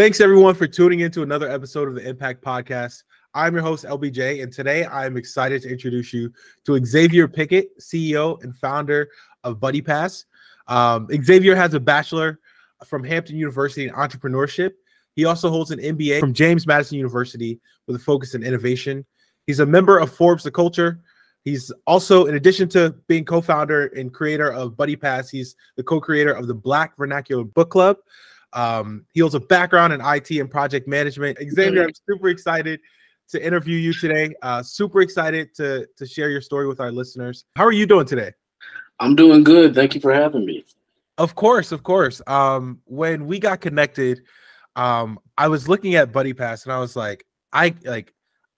Thanks everyone for tuning into another episode of the MPAKT Podcast. I'm your host, LBJ, and today I'm excited to introduce you to Xavier Pickett, CEO and founder of Buddypass. Xavier has a bachelor from Hampton University in entrepreneurship. He also holds an MBA from James Madison University with a focus in innovation. He's a member of Forbes The Culture. He's also, in addition to being co-founder and creator of Buddypass, he's the co-creator of the Black Vernacular Book Club. He holds a background in IT and project management. Xavier, I'm super excited to interview you today. Super excited to share your story with our listeners. How are you doing today? I'm doing good. Thank you for having me. Of course, of course. When we got connected, I was looking at Buddypass and I was like,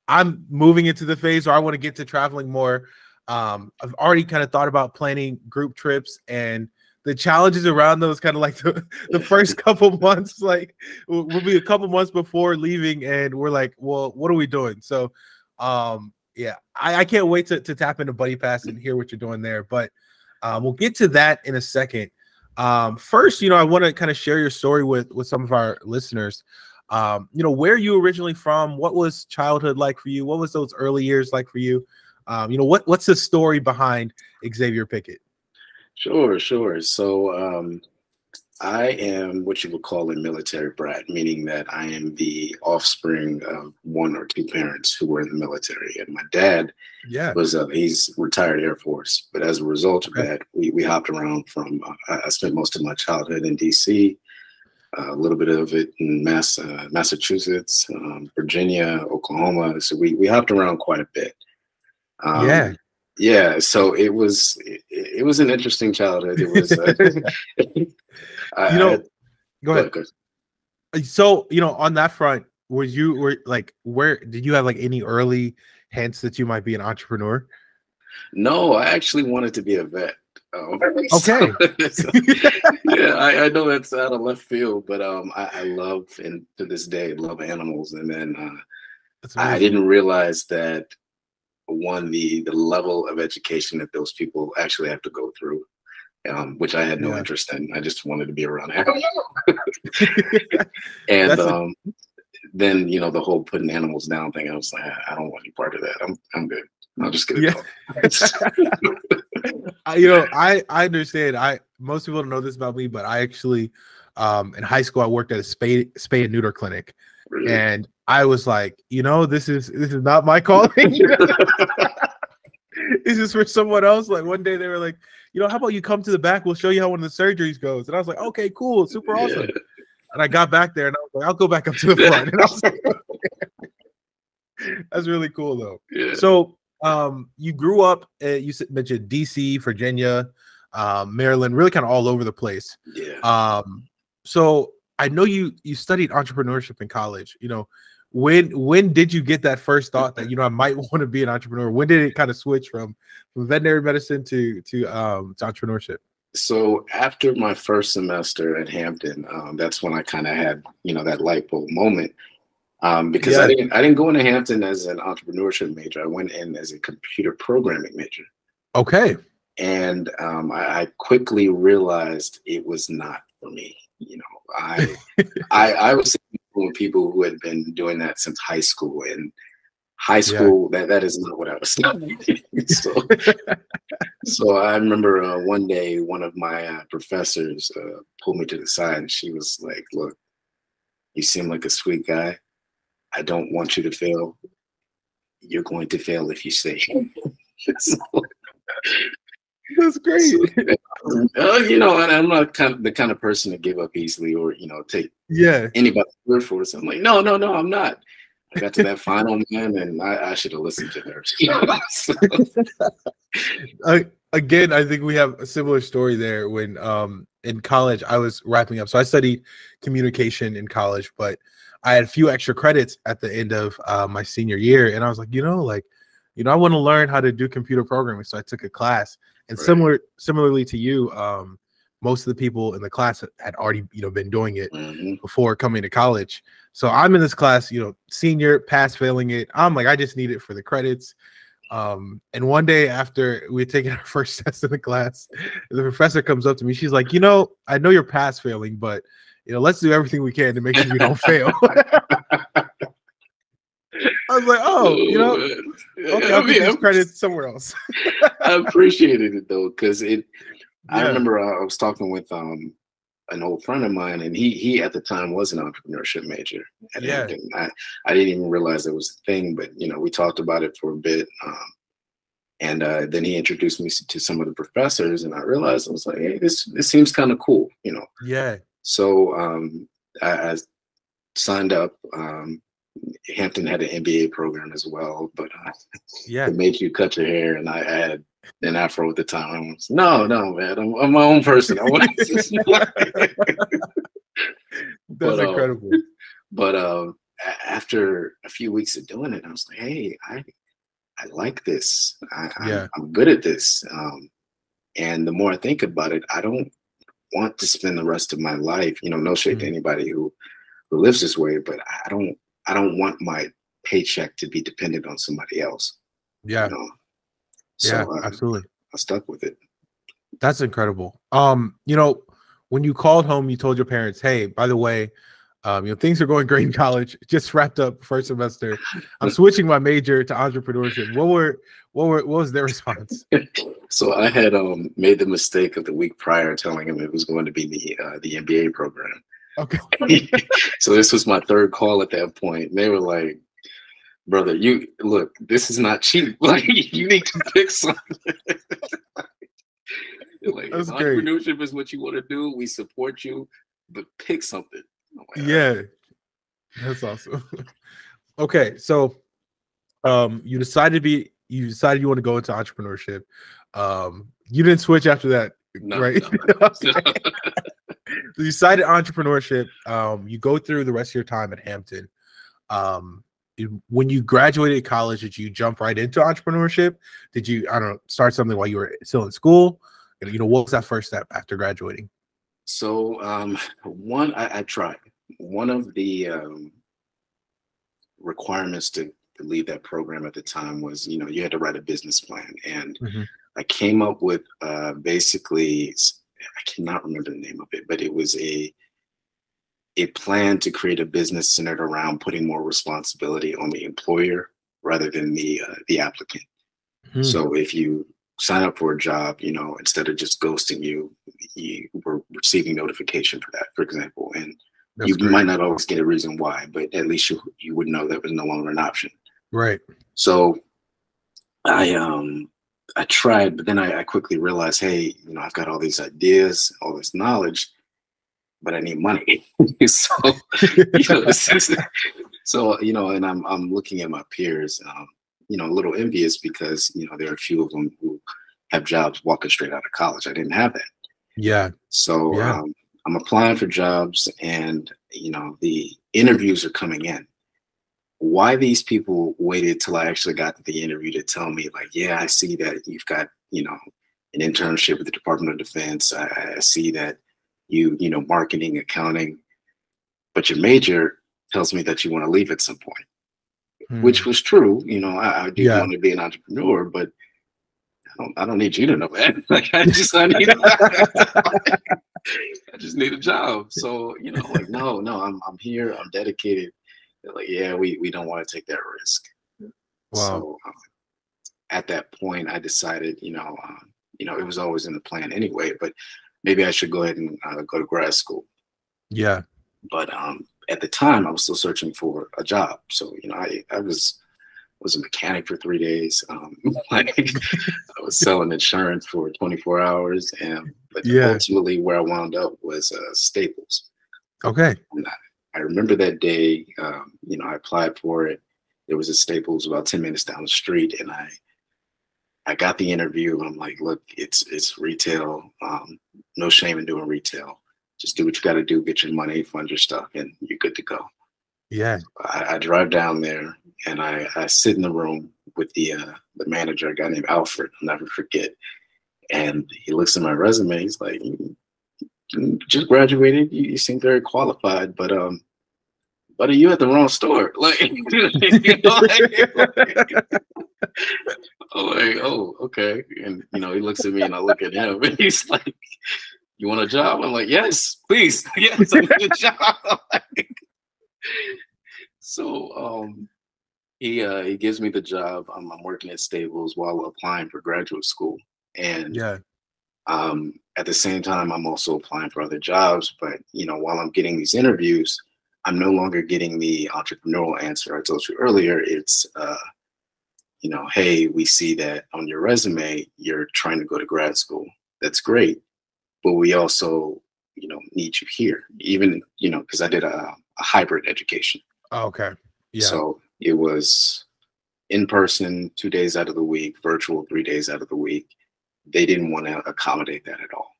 I'm moving into the phase where I want to get to traveling more. I've already kind of thought about planning group trips, and the challenges around those kind of like the first couple months, like we'll be a couple months before leaving and we're like, well, what are we doing? So yeah, I can't wait to tap into Buddypass and hear what you're doing there, but we'll get to that in a second. First, I want to kind of share your story with some of our listeners. Where are you originally from? What was childhood like for you? What was those early years like for you? What's the story behind Xavier Pickett? Sure. So I am what you would call a military brat, meaning that I am the offspring of one or two parents who were in the military. And my dad he's retired Air Force. But as a result of that, we hopped around from, I spent most of my childhood in DC, a little bit of it in Massachusetts, Virginia, Oklahoma. So we hopped around quite a bit. Yeah, so it was an interesting childhood. It was, go ahead. So, on that front, where did you have like any early hints that you might be an entrepreneur? No, I actually wanted to be a vet. Okay. Yeah, I know that's out of left field, but I love, and to this day, love animals. And then I didn't realize that the level of education that those people actually have to go through, which I had no interest in. I just wanted to be around animals. And then the whole putting animals down thing, I was like, I don't want any part of that. I'm good. I'll just get it going. I understand. Most people don't know this about me, but I actually in high school I worked at a spay and neuter clinic. Really? And I was like, this is not my calling. This is for someone else. Like one day they were like, how about you come to the back? We'll show you how one of the surgeries goes. And I was like, okay, cool, super awesome. And I got back there and I was like, I'll go back up to the front. And I was like, okay. That's really cool though. Yeah. So you grew up, you mentioned DC, Virginia, Maryland, really kind of all over the place. Yeah. So I know you studied entrepreneurship in college. When did you get that first thought that I might want to be an entrepreneur? When did it kind of switch from veterinary medicine to entrepreneurship? So after my first semester at Hampton, that's when I kind of had that light bulb moment. Because I didn't go into Hampton as an entrepreneurship major. I went in as a computer programming major. Okay. And I quickly realized it was not for me. I was with people who had been doing that since high school, and high school that is not what I was studying. So I remember one day one of my professors pulled me to the side, and she was like, "Look, you seem like a sweet guy. I don't want you to fail. You're going to fail if you stay." That's great. And I'm not the kind of person to give up easily or take anybody's word for it. So I'm like, no, I'm not. I got to that final man, and I should have listened to her. Again, I think we have a similar story there. When in college, I was wrapping up. So I studied communication in college, but I had a few extra credits at the end of my senior year, and I was like, I want to learn how to do computer programming. So I took a class. And similarly to you, most of the people in the class had already, been doing it before coming to college. So I'm in this class, senior, pass failing it. I'm like, I just need it for the credits. And one day after we had taken our first test in the class, the professor comes up to me. She's like, I know you're pass failing, but let's do everything we can to make sure we don't fail. I was like, oh, okay, I'll give these credits somewhere else. I appreciated it though, because I remember I was talking with an old friend of mine, and he at the time was an entrepreneurship major at Hampton. I didn't even realize it was a thing, but we talked about it for a bit, and then he introduced me to some of the professors, and I realized, I was like, hey, this seems kind of cool, Yeah. So I signed up. Hampton had an MBA program as well, but it made you cut your hair, and I had an afro at the time. I was, no, man, I'm my own person. I want That's incredible. But after a few weeks of doing it, I was like, hey, I like this. I'm good at this. And the more I think about it, I don't want to spend the rest of my life, no shade to anybody who lives this way, but I don't want my paycheck to be dependent on somebody else. Yeah. So absolutely. I stuck with it. That's incredible. When you called home, you told your parents, hey, by the way, things are going great in college. Just wrapped up first semester. I'm switching my major to entrepreneurship. What was their response? So I had made the mistake of the week prior telling them it was going to be the MBA program. Okay. So this was my third call at that point. And they were like, brother, look, this is not cheap. Like, you need to pick something. Like, if entrepreneurship is what you want to do, we support you, but pick something. Like, yeah. That's awesome. Okay. So you decided you want to go into entrepreneurship. You didn't switch after that, right? No. So you decided entrepreneurship. You go through the rest of your time at Hampton. When you graduated college, did you jump right into entrepreneurship? Did you, start something while you were still in school? What was that first step after graduating? So I tried. One of the requirements to leave that program at the time was, you had to write a business plan. And I came up with basically, I cannot remember the name of it, but it was a plan to create a business centered around putting more responsibility on the employer rather than the applicant. So if you sign up for a job, instead of just ghosting you were receiving notification for that, for example, and you might not always get a reason why, but at least you would know that was no longer an option. Right. So I tried, but then I quickly realized, hey, I've got all these ideas, all this knowledge, but I need money. So, and I'm looking at my peers, a little envious because, there are a few of them who have jobs walking straight out of college. I didn't have that. Yeah. So I'm applying for jobs, and, the interviews are coming in. Why these people waited till I actually got to the interview to tell me, like, yeah, I see that you've got, an internship with the Department of Defense. I see that you marketing, accounting, but your major tells me that you want to leave at some point, which was true. I do want to be an entrepreneur, but I don't need you to know that. Like, I just need a job. So, like, no, I'm here. I'm dedicated. They're like, yeah, we don't want to take that risk. Wow. So at that point, I decided, it was always in the plan anyway, but maybe I should go ahead and go to grad school. Yeah. But at the time, I was still searching for a job. So, I was a mechanic for 3 days. I was selling insurance for 24 hours. But ultimately where I wound up was Staples. Okay. And I remember that day, I applied for it. There was a Staples about 10 minutes down the street, and I got the interview. I'm like, look, it's retail. No shame in doing retail. Just do what you got to do, get your money, fund your stuff, and you're good to go. Yeah. I drive down there, and I sit in the room with the manager, a guy named Alfred. I'll never forget. And he looks at my resume. He's like, just graduated. You seem very qualified, but are you at the wrong store? Like, I'm like, oh, okay. And he looks at me, and I look at him, and he's like, you want a job? I'm like, yes, please. Yes, I need a job. So he gives me the job. I'm working at Staples while applying for graduate school. And Yeah. At the same time, I'm also applying for other jobs. But, while I'm getting these interviews, I'm no longer getting the entrepreneurial answer I told you earlier. It's, hey, we see that on your resume, you're trying to go to grad school. That's great. But we also, need you here, even, because I did a hybrid education. Oh, okay. Yeah. So it was in person 2 days out of the week, virtual 3 days out of the week. They didn't want to accommodate that at all.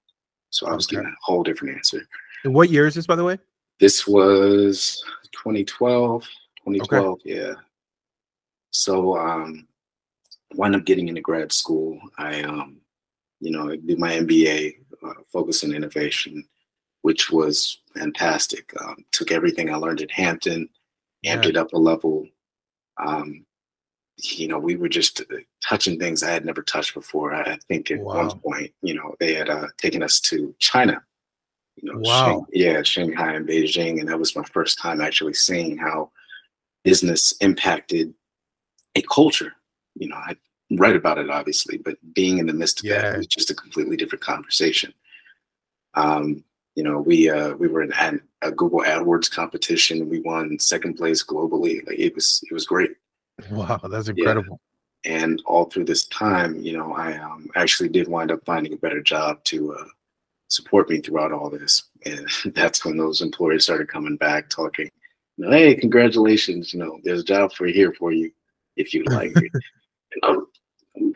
So I was getting a whole different answer. And what year is this, by the way? This was 2012. Okay. Yeah. So wound up getting into grad school. I did my MBA, focus on innovation, which was fantastic. Took everything I learned at Hampton, amped it up a level. We were just touching things I had never touched before. I think at one point, they had taken us to China. Shanghai and Beijing, and that was my first time actually seeing how business impacted a culture. I read about it obviously, but being in the midst of that was just a completely different conversation. We were in a Google AdWords competition. We won second place globally. Like it was great. Wow, that's incredible. Yeah. And all through this time, I actually did wind up finding a better job to support me throughout all this. And that's when those employers started coming back talking, hey, congratulations, there's a job for you if you like it. And I'm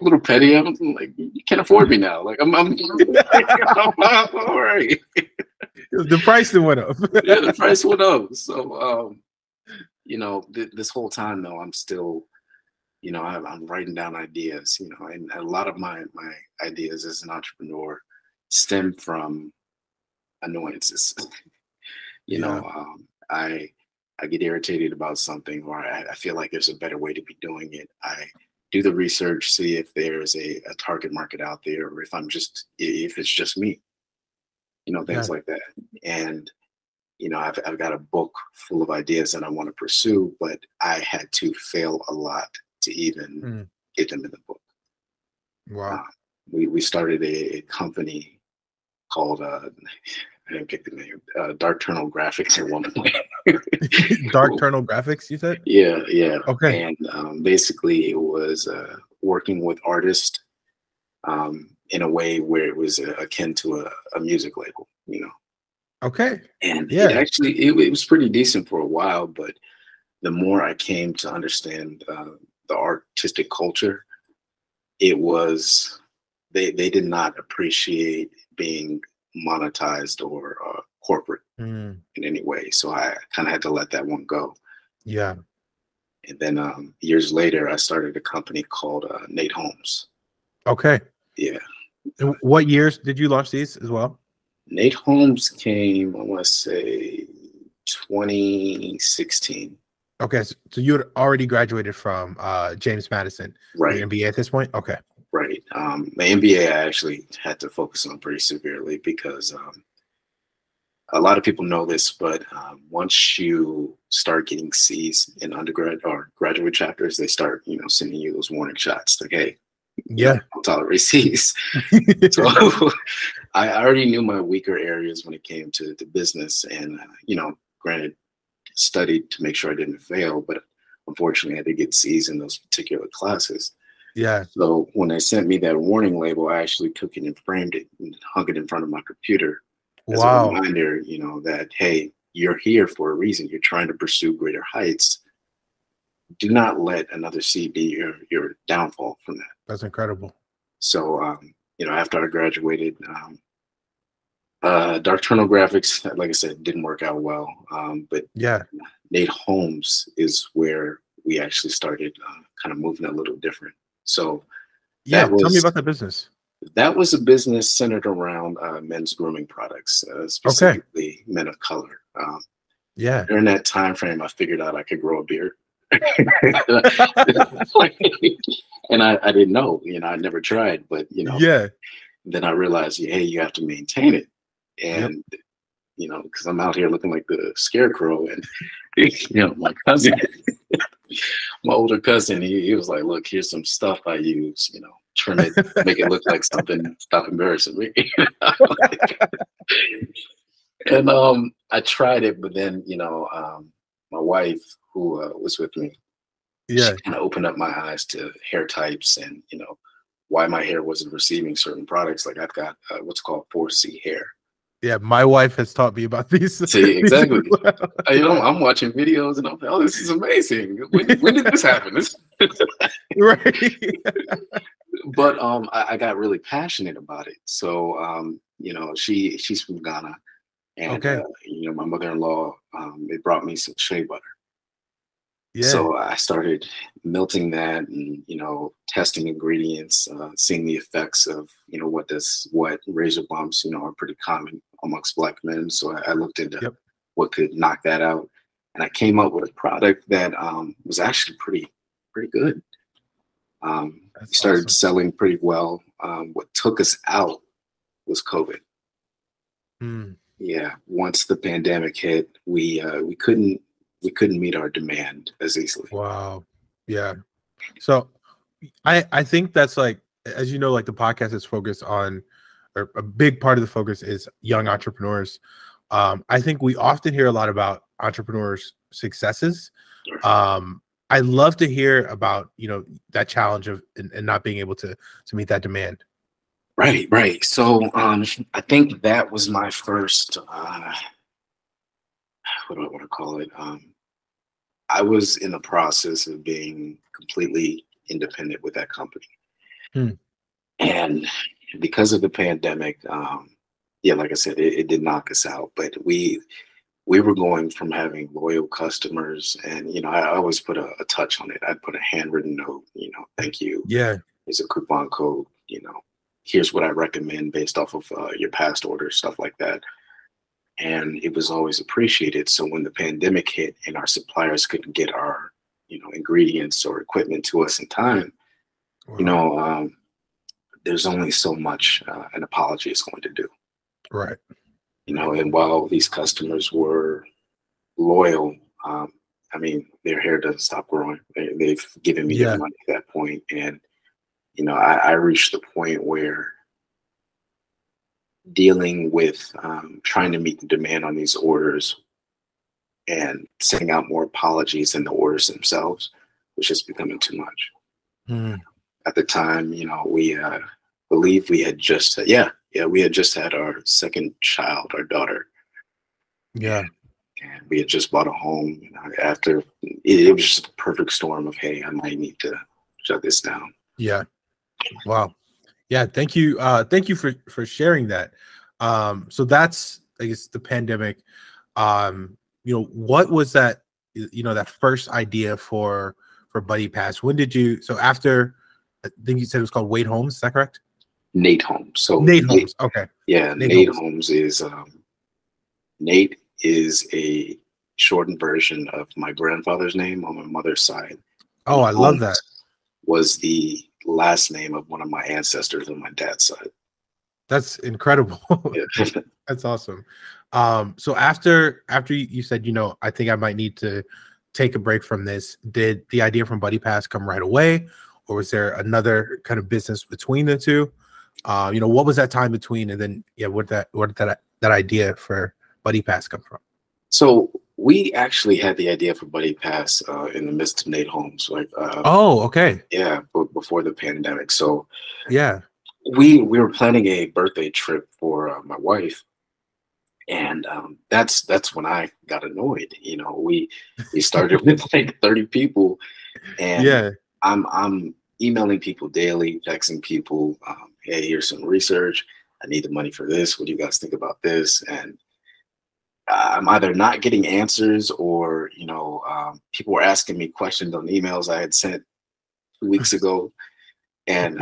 a little petty. I'm like, you can't afford me now. Like I'm all right. The price went up. Yeah, the price went up. So this whole time though, I'm still, I'm writing down ideas, and a lot of my ideas as an entrepreneur stem from annoyances. I get irritated about something, or I feel like there's a better way to be doing it. I do the research, see if there's a target market out there, or if it's just me, things like that. And I've got a book full of ideas that I want to pursue, but I had to fail a lot to even get them in the book. Wow. We started a company called I didn't pick the name, Dark Turtle Graphics at one point. Dark Turtle Graphics, you said? Yeah. Okay. And basically it was working with artists in a way where it was akin to a music label, Okay. And it was pretty decent for a while, but the more I came to understand the artistic culture, it was they did not appreciate being monetized or corporate in any way. So I kind of had to let that one go. Yeah. And then years later, I started a company called Nate Holmes. Okay. Yeah. And what years did you launch these as well? Nate Holmes came, I want to say, 2016. Okay, so you had already graduated from James Madison, right? Your MBA at this point. Okay, right. My MBA I actually had to focus on pretty severely because a lot of people know this, but once you start getting C's in undergrad or graduate chapters, they start sending you those warning shots like, hey, I'll tolerate C's. So I already knew my weaker areas when it came to the business, and granted, studied to make sure I didn't fail, but unfortunately I had to get C's in those particular classes. Yeah. So when they sent me that warning label, I actually took it and framed it and hung it in front of my computer as a reminder, that, hey, you're here for a reason. You're trying to pursue greater heights. Do not let another C be your downfall from that. That's incredible. So, after I graduated, Dark Turtle Graphics, like I said, didn't work out well. But Nate Holmes is where we actually started kind of moving a little different. So tell me about that business. That was a business centered around men's grooming products, specifically men of color. During that time frame, I figured out I could grow a beard. And I didn't know, I never tried, but then I realized, hey, you have to maintain it. and because I'm out here looking like the scarecrow, and my cousin, my older cousin, he was like, "Look, here's some stuff I use, trim it, make it look like something, stop embarrassing me." And I tried it, but then my wife, who was with me, she kind of opened up my eyes to hair types and why my hair wasn't receiving certain products. Like I've got what's called 4C hair. Yeah, my wife has taught me about these. See, exactly. I'm watching videos and I'm like, "Oh, this is amazing. When did this happen?" Right. But I got really passionate about it. So she's from Ghana, and my mother-in-law, they brought me some shea butter. Yeah. So I started melting that and testing ingredients, seeing the effects of what razor bumps are pretty common amongst Black men. So I looked into what could knock that out, and I came up with a product that was actually pretty good. Started selling pretty well. What took us out was COVID. Yeah, once the pandemic hit, we couldn't meet our demand as easily. Wow. Yeah. So I think that's like, as you know, like the podcast is focused on, or a big part of the focus is young entrepreneurs. I think we often hear a lot about entrepreneurs' successes. I love to hear about, that challenge of and not being able to meet that demand. Right. So I think that was my first, what do I want to call it? I was in the process of being completely independent with that company. And because of the pandemic, like I said, it did knock us out, but we were going from having loyal customers, and I always put a touch on it. I'd put a handwritten note, "Thank you. Yeah. Here's a coupon code, here's what I recommend based off of your past orders," stuff like that. And it was always appreciated. So when the pandemic hit and our suppliers couldn't get our, ingredients or equipment to us in time, there's only so much an apology is going to do. Right. And while these customers were loyal, their hair doesn't stop growing. They've given me their money at that point. And, I reached the point where dealing with trying to meet the demand on these orders and sending out more apologies than the orders themselves was just becoming too much. At the time, we believe we had just we had just had our second child, our daughter. Yeah. And we had just bought a home. After it was just a perfect storm of, hey, I might need to shut this down. Yeah. Wow. Yeah, thank you. Thank you for sharing that. So that's, I guess, the pandemic. What was that? That first idea for Buddypass. When did you? So after, I think you said it was called Wade Homes. Is that correct? Nate Homes. So Nate Homes. Okay. Yeah, Nate Homes is Nate is a shortened version of my grandfather's name on my mother's side. Oh, I love that. Was the last name of one of my ancestors on my dad's side. That's incredible. Yeah. That's awesome. So after you said, I think I might need to take a break from this, did the idea from Buddypass come right away, or was there another kind of business between the two? What was that time between, and then where did that idea for Buddypass come from? So we actually had the idea for Buddypass in the midst of Nate Homes, okay. Yeah, before the pandemic. So yeah, we were planning a birthday trip for my wife, and that's when I got annoyed. We started with like 30 people, and I'm emailing people daily, texting people, hey, here's some research. I need the money for this. What do you guys think about this? And I'm either not getting answers, or people were asking me questions on emails I had sent 2 weeks ago, and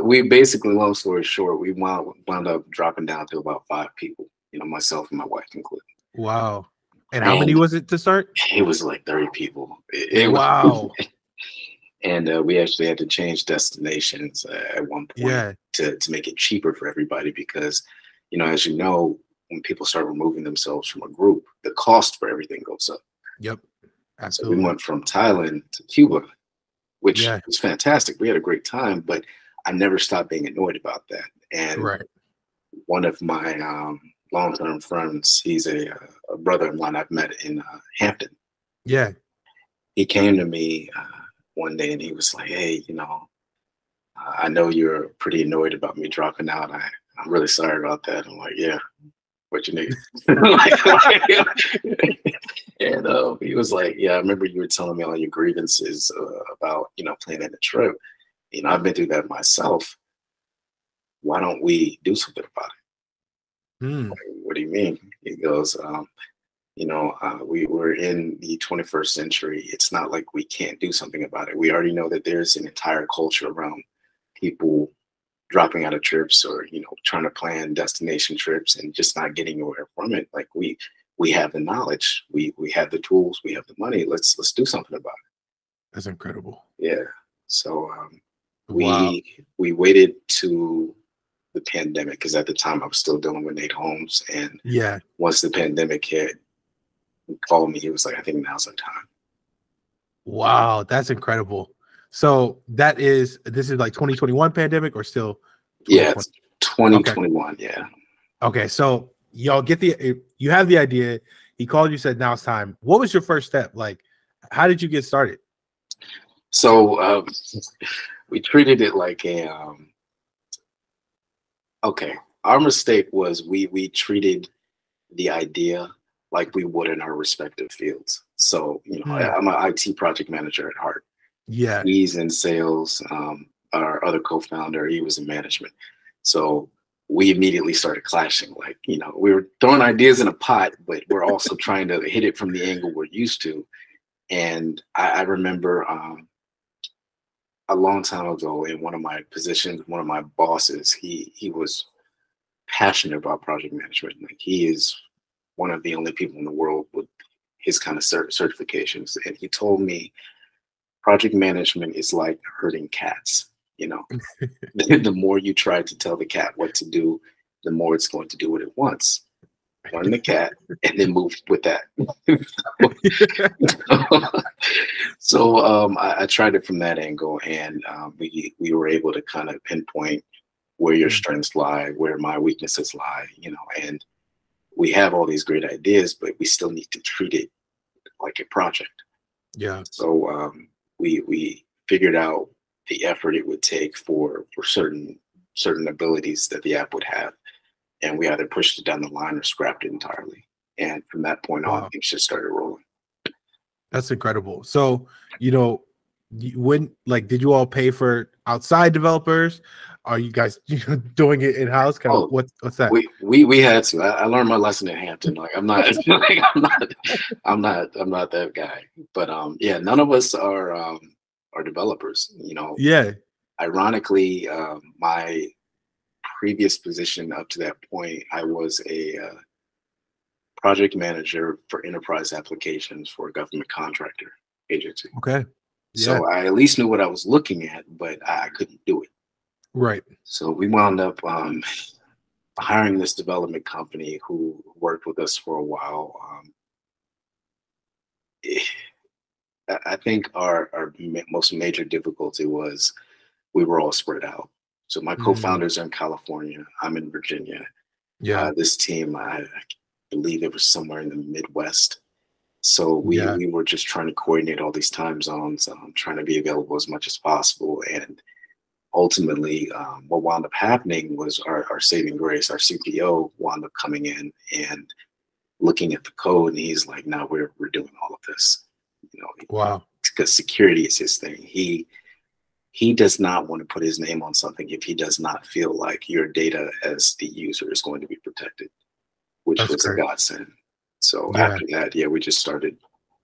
we basically, long story short, we wound up dropping down to about 5 people, myself and my wife included. Wow. And how many was it to start? It was like 30 people. Wow. And we actually had to change destinations at one point to make it cheaper for everybody, because as you know, when people start removing themselves from a group, the cost for everything goes up. Yep. So Absolutely. we went from Thailand to Cuba, which Yeah. was fantastic. We had a great time, but I never stopped being annoyed about that. And Right. one of my long-term friends, he's a brother of mine I've met in Hampton. Yeah. He came to me one day and he was like, hey, I know you're pretty annoyed about me dropping out. I'm really sorry about that. I'm like, yeah, what you need? And he was like, yeah, I remember you were telling me all your grievances about, planning a trip. I've been through that myself. Why don't we do something about it? Like, what do you mean? He goes, we're in the 21st century. It's not like we can't do something about it. We already know that there's an entire culture around people dropping out of trips or, trying to plan destination trips and just not getting anywhere from it. Like we have the knowledge, we have the tools, we have the money. Let's do something about it. That's incredible. Yeah. So Wow. we waited to the pandemic, because at the time I was still dealing with Nate Holmes. And Yeah. once the pandemic hit, he called me. He was like, I think now's the time. Wow, that's incredible. So this is like 2021 pandemic or still 2020? Yeah, it's 2021. Okay. Yeah. Okay, so y'all you have the idea. He called you, said now it's time. What was your first step? Like, how did you get started? So we treated it like our mistake was we treated the idea like we would in our respective fields. So, I'm an IT project manager at heart. Yeah. He's in sales. Our other co-founder, he was in management. So we immediately started clashing. Like, we were throwing ideas in a pot, but we're also trying to hit it from the angle we're used to. And I remember a long time ago in one of my positions, one of my bosses, he was passionate about project management. Like, he is one of the only people in the world with his kind of certifications. And he told me project management is like herding cats. The more you try to tell the cat what to do, the more it's going to do what it wants. Learn the cat and then move with that. So I tried it from that angle, and we were able to kind of pinpoint where your strengths lie, where my weaknesses lie, and we have all these great ideas, but we still need to treat it like a project. Yeah. So we figured out the effort it would take for certain abilities that the app would have, and we either pushed it down the line or scrapped it entirely. And from that point on, things just started rolling. That's incredible. So, did you all pay for outside developers? Are you guys doing it in house? What's that? We had to. I learned my lesson in Hampton. Like, I'm not that guy. But yeah, none of us are developers. Yeah. Ironically, my previous position up to that point, I was a project manager for enterprise applications for a government contractor agency. Okay. Yeah. So I at least knew what I was looking at, but I couldn't do it. Right. So we wound up hiring this development company who worked with us for a while. I think our most major difficulty was we were all spread out. So my co-founders are in California. I'm in Virginia. Yeah. This team, I believe it was somewhere in the Midwest. So we were just trying to coordinate all these time zones, trying to be available as much as possible. And ultimately, what wound up happening was our saving grace, our CPO wound up coming in and looking at the code, and he's like, "No, we're doing all of this." Wow. Because security is his thing. He does not want to put his name on something if he does not feel like your data as the user is going to be protected, which was a godsend. So after that, we just started,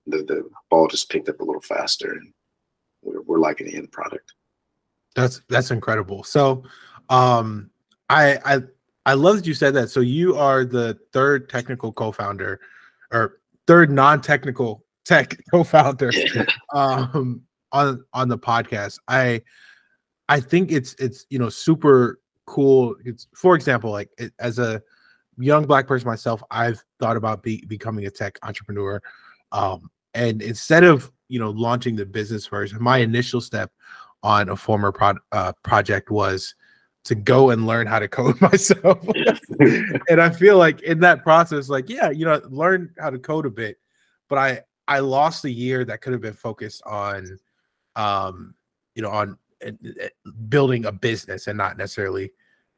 the ball just picked up a little faster, and we're liking the end product. That's incredible. So I love that you said that. So you are the third technical co-founder, or third non-technical tech co-founder on the podcast. I think it's super cool. It's, for example, like as a young Black person myself, I've thought about becoming a tech entrepreneur. And instead of, launching the business first, my initial step on a former project was to go and learn how to code myself. And I feel like in that process, like, yeah, learn how to code a bit, but I lost a year that could have been focused on, on building a business and not necessarily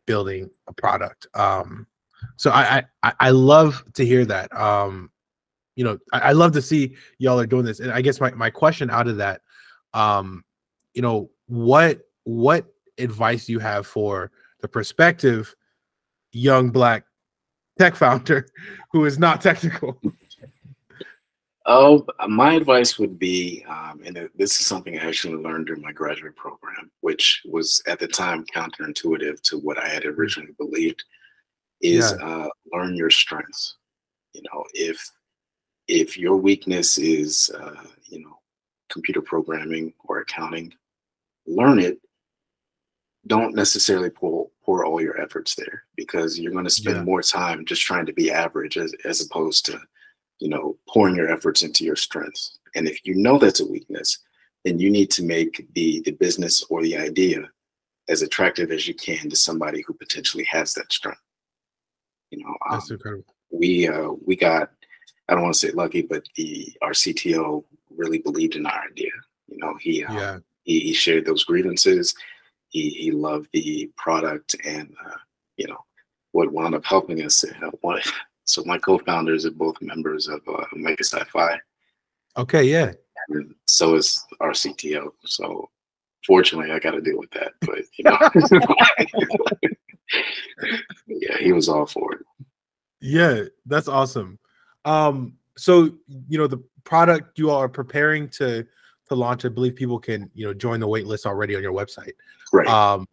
building a product. So I love to hear that. I love to see y'all are doing this. And I guess my question out of that, what advice do you have for the prospective young Black tech founder who is not technical? Oh, my advice would be, and this is something I actually learned during my graduate program, which was at the time counterintuitive to what I had originally believed, is learn your strengths. If your weakness is, computer programming or accounting, learn it. Don't necessarily pour all your efforts there, because you're going to spend more time just trying to be average as opposed to, pouring your efforts into your strengths. And if you know that's a weakness, then you need to make the business or the idea as attractive as you can to somebody who potentially has that strength. That's incredible. We got, I don't want to say lucky, but our CTO really believed in our idea. He shared those grievances. He loved the product, and what wound up helping us. So my co-founders are both members of Mega Sci-Fi. Okay, yeah. And so is our CTO. So fortunately, I got to deal with that. But yeah, he was all for it. Yeah, that's awesome. So the product you all are preparing to launch, I believe people can join the wait list already on your website. Right.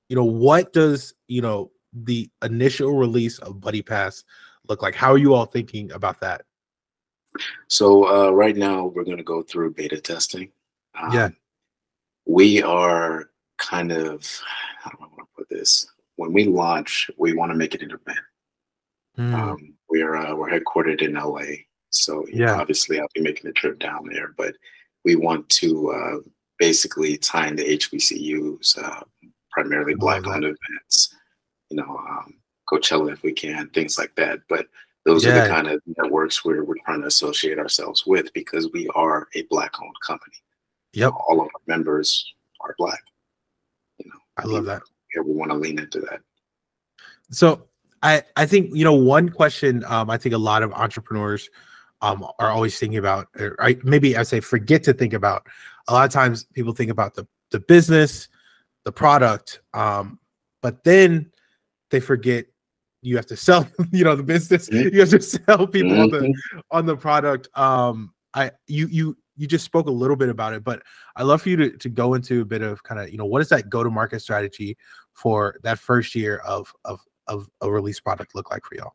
What does the initial release of Buddypass look like? How are you all thinking about that? So right now we're going to go through beta testing. We are kind of, how do I want to put this? When we launch, we want to make it an event. We're headquartered in LA, so obviously I'll be making a trip down there. But we want to basically tie into HBCUs, primarily Black-owned events. Coachella if we can, things like that. But those are the kind of networks we're trying to associate ourselves with, because we are a Black-owned company. Yep. All of our members are Black. I love that. Yeah, we want to lean into that. So I think one question I think a lot of entrepreneurs are always thinking about, or maybe I say forget to think about. A lot of times people think about the business, the product, but then they forget you have to sell, the business. You have to sell people on the product. You just spoke a little bit about it, but I'd love for you to go into a bit of kind of, what is that go-to-market strategy for that first year of a release product look like for y'all?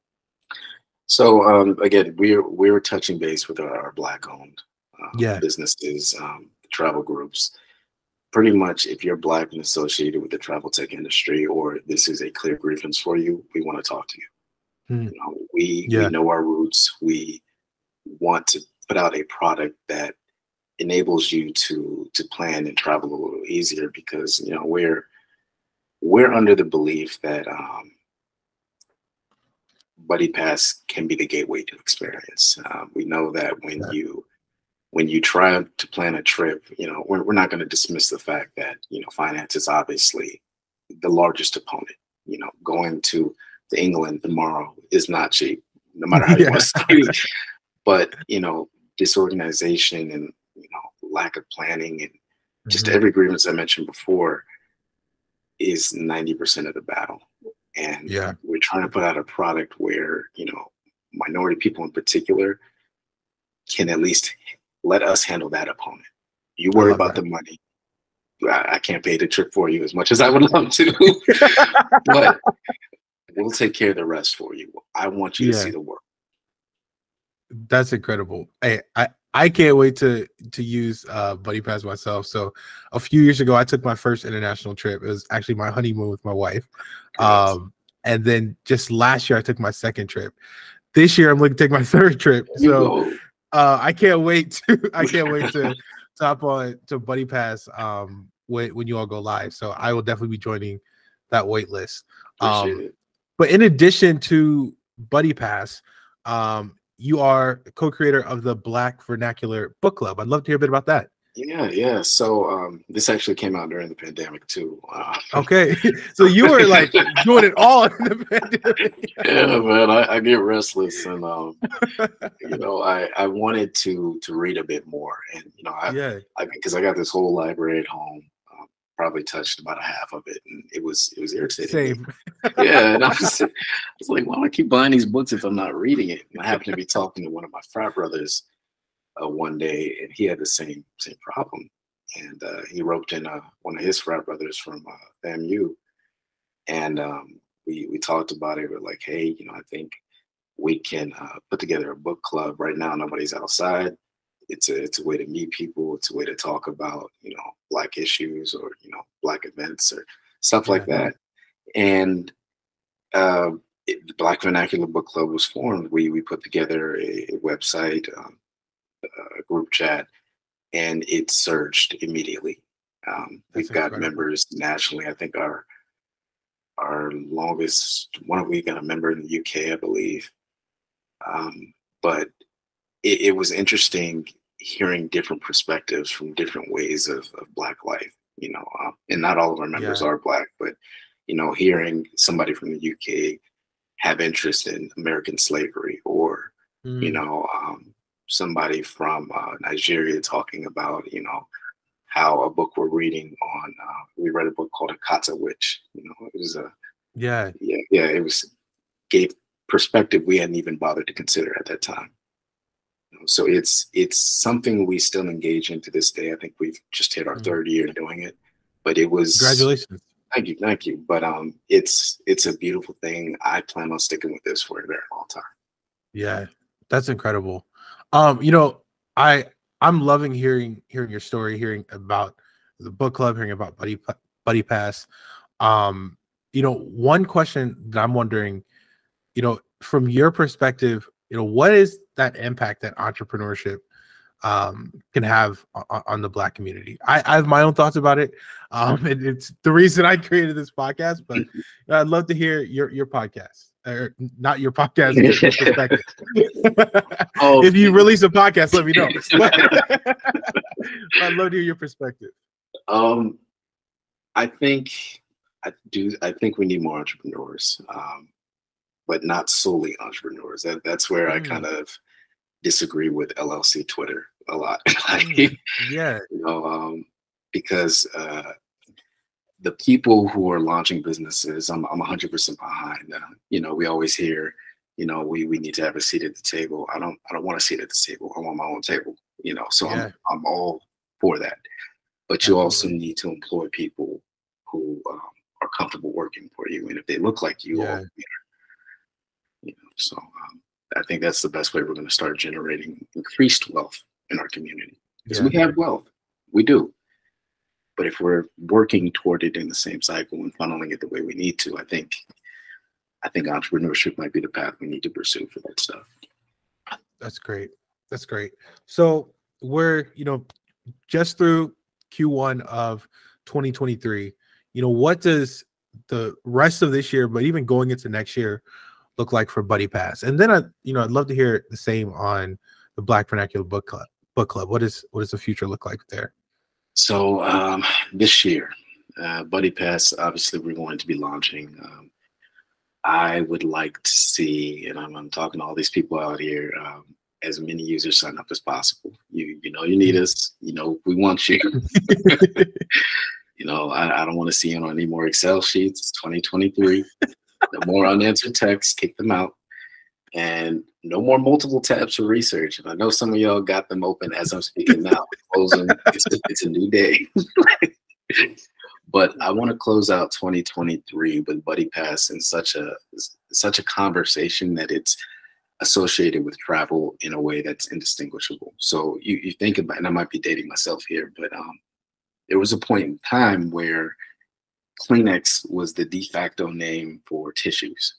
So again, we're touching base with our Black-owned businesses, travel groups. Pretty much, if you're Black and associated with the travel tech industry, or this is a clear grievance for you, we want to talk to you. We know our roots. We want to put out a product that enables you to plan and travel a little easier, because we're under the belief that Buddypass can be the gateway to experience. We know that when you try to plan a trip, we're not going to dismiss the fact that finance is obviously the largest opponent. Going to England tomorrow is not cheap, no matter how you want to say it. But disorganization and lack of planning and just every grievance I mentioned before is 90% of the battle. And we're trying to put out a product where minority people in particular can at least let us handle that opponent. You worry about the money. I can't pay the trip for you as much as I would love to, but we'll take care of the rest for you. I want you to see the work. That's incredible. Hey, I can't wait to use Buddypass myself. So a few years ago, I took my first international trip. It was actually my honeymoon with my wife. And then just last year, I took my second trip. This year, I'm looking to take my third trip. So I can't wait to hop on to Buddypass when you all go live. So I will definitely be joining that wait list. Appreciate it. But in addition to Buddypass, you are co-creator of the Black Vernacular Book Club. I'd love to hear a bit about that. Yeah. So this actually came out during the pandemic too. Okay, so you were like doing it all in the pandemic. Yeah, man, I get restless, and I wanted to read a bit more, and because I got this whole library at home, probably touched about a half of it, and it was irritating. Same. Yeah, and I was like, why do I keep buying these books if I'm not reading it? And I happened to be talking to one of my frat brothers one day, and he had the same problem, and he roped in one of his frat brothers from FAMU, and we talked about it. We're like, hey, I think we can put together a book club. Right now, nobody's outside. It's a way to meet people. It's a way to talk about Black issues or Black events or stuff like that. And the Black Vernacular Book Club was formed. We put together a website, a group chat, and it surged immediately. We've got members nationally. I think our longest one, we got a member in the UK, I believe. But it was interesting hearing different perspectives from different ways of Black life, and not all of our members are Black, but hearing somebody from the UK have interest in American slavery, or somebody from Nigeria talking about, how a book we're reading on, we read a book called A Kata Witch. It was it gave perspective we hadn't even bothered to consider at that time. So it's something we still engage in to this day. I think we've just hit our third year doing it, but it was, congratulations. Thank you. But it's a beautiful thing. I plan on sticking with this for a very long time. Yeah, that's incredible. I'm loving hearing your story, hearing about the book club, hearing about Buddypass. One question that I'm wondering, from your perspective, what is that impact that entrepreneurship can have on the Black community? I have my own thoughts about it. It's the reason I created this podcast, but I'd love to hear your podcast. Or not your podcast, your perspective. If you release a podcast, let me know. I'd love to hear your perspective. I think we need more entrepreneurs, but not solely entrepreneurs. That's where I kind of disagree with LLC Twitter a lot. Because the people who are launching businesses, I'm 100% behind. We always hear, we need to have a seat at the table. I don't want a seat at the table. I want my own table. So I'm all for that. But you also need to employ people who are comfortable working for you, and if they look like you, So I think that's the best way we're going to start generating increased wealth in our community, because we have wealth, we do. But if we're working toward it in the same cycle and funneling it the way we need to, I think entrepreneurship might be the path we need to pursue for that stuff. That's great. So we're, just through Q1 of 2023, what does the rest of this year, but even going into next year, look like for Buddypass? And then I'd love to hear the same on the Black Vernacular Book Club. What does the future look like there? So this year, Buddypass, obviously we're going to be launching. I would like to see, and I'm talking to all these people out here, as many users sign up as possible. You need us. We want you. I don't want to see any more Excel sheets. It's 2023. No more unanswered texts. Kick them out. And no more multiple tabs for research. And I know some of y'all got them open as I'm speaking now. Closing. It's a new day. But I want to close out 2023 with Buddypass in such a conversation that it's associated with travel in a way that's indistinguishable. So you think about, and I might be dating myself here, but there was a point in time where Kleenex was the de facto name for tissues.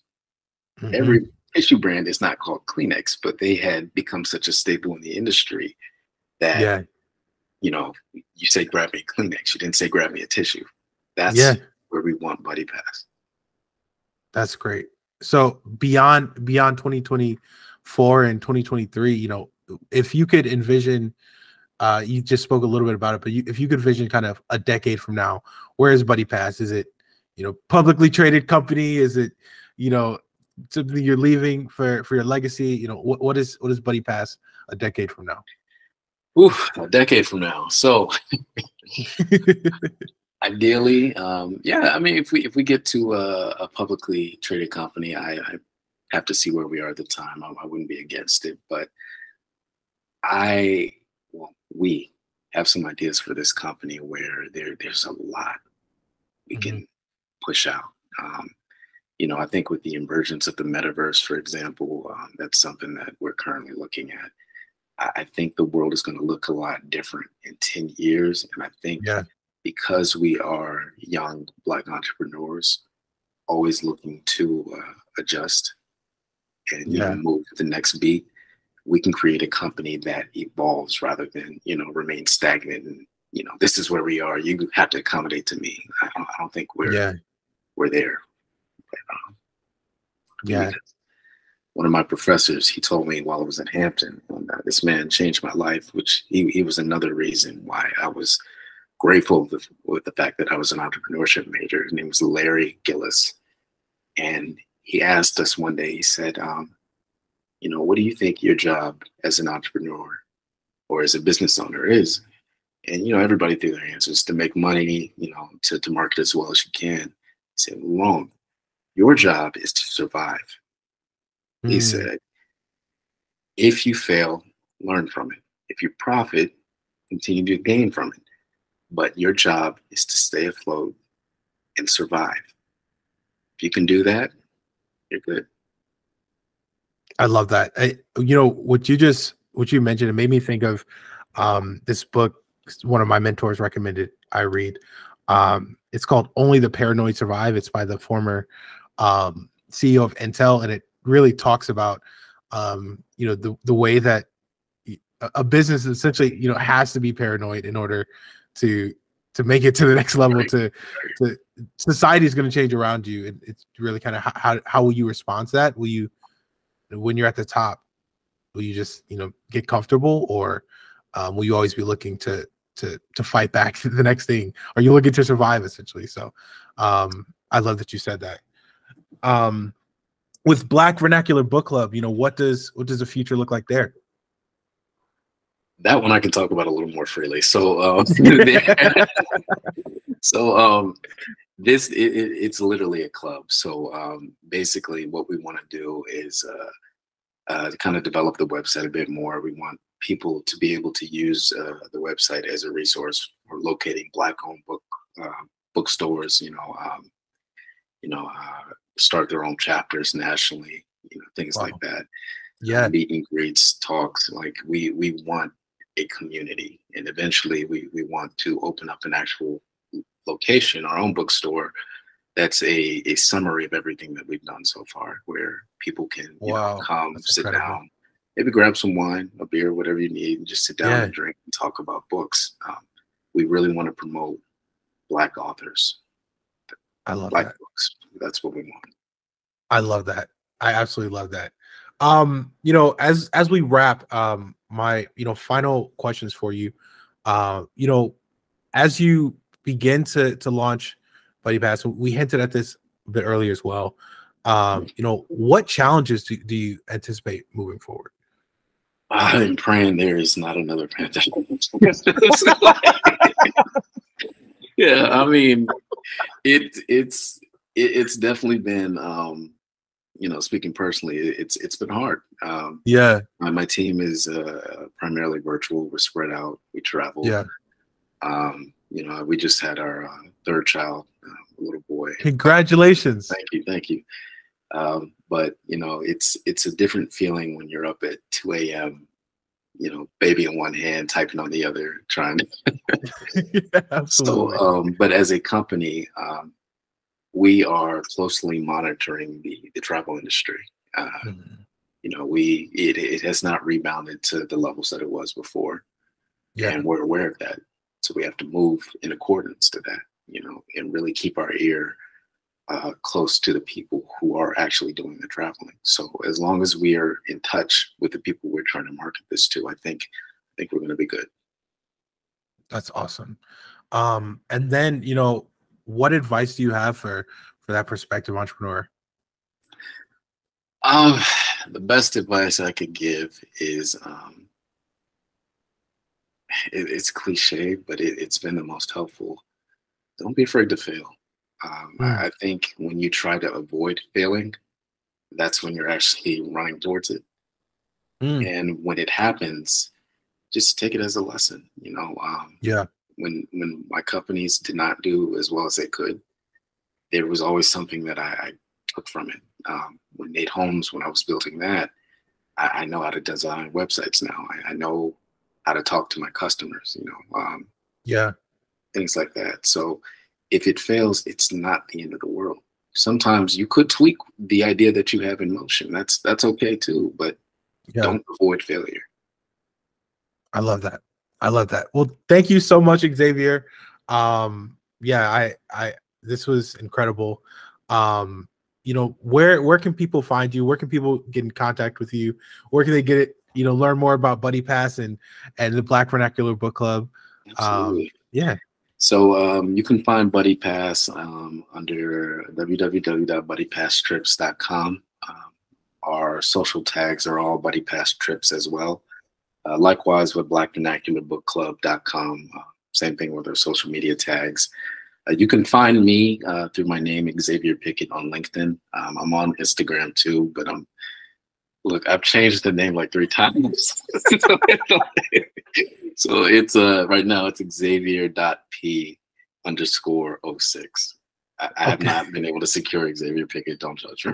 Mm-hmm. Every tissue brand is not called Kleenex, but they had become such a staple in the industry that, you know, you say, grab me a Kleenex. You didn't say, grab me a tissue. That's where we want Buddypass. That's great. So beyond 2024 and 2023, you know, if you could envision, you just spoke a little bit about it, but if you could envision kind of a decade from now, where is Buddypass? Is it, you know, publicly traded company? Is it, you know, something you're leaving for your legacy? You know, what is Buddypass a decade from now? Oof, a decade from now. So ideally, yeah, I mean, if we get to a publicly traded company, I have to see where we are at the time. I wouldn't be against it, but we have some ideas for this company where there's a lot we can push out. You know, I think with the emergence of the metaverse, for example, that's something that we're currently looking at. I think the world is going to look a lot different in 10 years. And I think because we are young Black entrepreneurs, always looking to adjust and you know, move to the next beat, we can create a company that evolves rather than, you know, remain stagnant. And, you know, this is where we are. You have to accommodate to me. I don't think we're there. But, one of my professors, he told me while I was in Hampton, this man changed my life, which he was another reason why I was grateful with the fact that I was an entrepreneurship major. His name was Larry Gillis. And he asked us one day, he said, you know, what do you think your job as an entrepreneur or as a business owner is? And, you know, everybody threw their answers: to make money, you know, to market as well as you can. He said, wrong. Your job is to survive. He said, if you fail, learn from it. If you profit, continue to gain from it. But your job is to stay afloat and survive. If you can do that, you're good. I love that. You know, what you mentioned, it made me think of this book one of my mentors recommended I read. It's called Only the Paranoid Survive. It's by the former CEO of Intel, and it really talks about you know, the way that a business essentially, you know, has to be paranoid in order to make it to the next level. To society is going to change around you, and it's really kind of how will you respond to that? Will you, when you're at the top, will you just, you know, get comfortable, or will you always be looking to fight back to the next thing? Are you looking to survive, essentially? So I love that you said that. With Black Vernacular Book Club, you know, what does the future look like there? That one I can talk about a little more freely. So it's literally a club. So basically what we want to do is to kind of develop the website a bit more. We want people to be able to use the website as a resource for locating Black-owned bookstores, start their own chapters nationally, you know, things like that. Meet and greets, talks. Like we want a community, and eventually we want to open up an actual location, our own bookstore, that's a summary of everything that we've done so far, where people can come, sit down, maybe grab some wine, a beer, whatever you need, and just sit down and drink and talk about books. We really want to promote Black authors. I love Black books. That's what we want. I love that. I absolutely love that. You know, as we wrap, my, you know, final questions for you, you know, as you begin to launch Buddypass, we hinted at this a bit earlier as well. You know, what challenges do you anticipate moving forward? I'm praying there is not another pandemic. Yeah, I mean, it's definitely been, you know, speaking personally, it's been hard. My team is primarily virtual. We're spread out. We travel. You know, we just had our third child, a little boy. Congratulations! Thank you. But you know, it's a different feeling when you're up at 2 a.m. You know, baby in one hand, typing on the other, trying to. Absolutely. So, but as a company, we are closely monitoring the travel industry. Mhm. You know, it has not rebounded to the levels that it was before, Yeah, and we're aware of that. So we have to move in accordance to that, you know, and really keep our ear close to the people who are actually doing the traveling. So as long as we are in touch with the people we're trying to market this to, I think we're going to be good. that's awesome. And then, you know, what advice do you have for that prospective entrepreneur? Um, the best advice I could give is it's cliche, but it's been the most helpful. Don't be afraid to fail. Mm, I think when you try to avoid failing, that's when you're actually running towards it. mm, And when it happens, just take it as a lesson. You know, yeah, when my companies did not do as well as they could, there was always something that I took from it. When Nate Holmes, when I was building that, I know how to design websites now. I know how to talk to my customers, you know, yeah, things like that. So if it fails, it's not the end of the world. Sometimes you could tweak the idea that you have in motion. That's okay too, but yeah. don't avoid failure. I love that. I love that. Well, thank you so much, Xavier. Yeah, this was incredible. You know, where can people find you? Where can people get in contact with you? Where can they get it? You know, learn more about Buddypass and the Black Vernacular Book Club. Absolutely. Yeah. So you can find Buddy Pass under www.buddypasstrips.com. Our social tags are all Buddy Pass Trips as well. Likewise with blackvernacularbookclub.com. Same thing with our social media tags. You can find me through my name, Xavier Pickett, on LinkedIn. I'm on Instagram too, but I've changed the name like 3 times. So it's right now it's Xavier.P_06. I have Okay. not been able to secure Xavier Pickett. Don't judge me.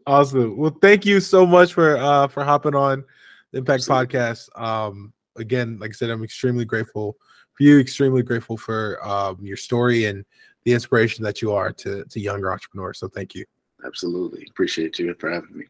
Awesome. Well, thank you so much for hopping on the MPAKT Absolutely. Podcast. Again, like I said, I'm extremely grateful for you, extremely grateful for your story and the inspiration that you are to younger entrepreneurs. So thank you. Absolutely. Appreciate you for having me.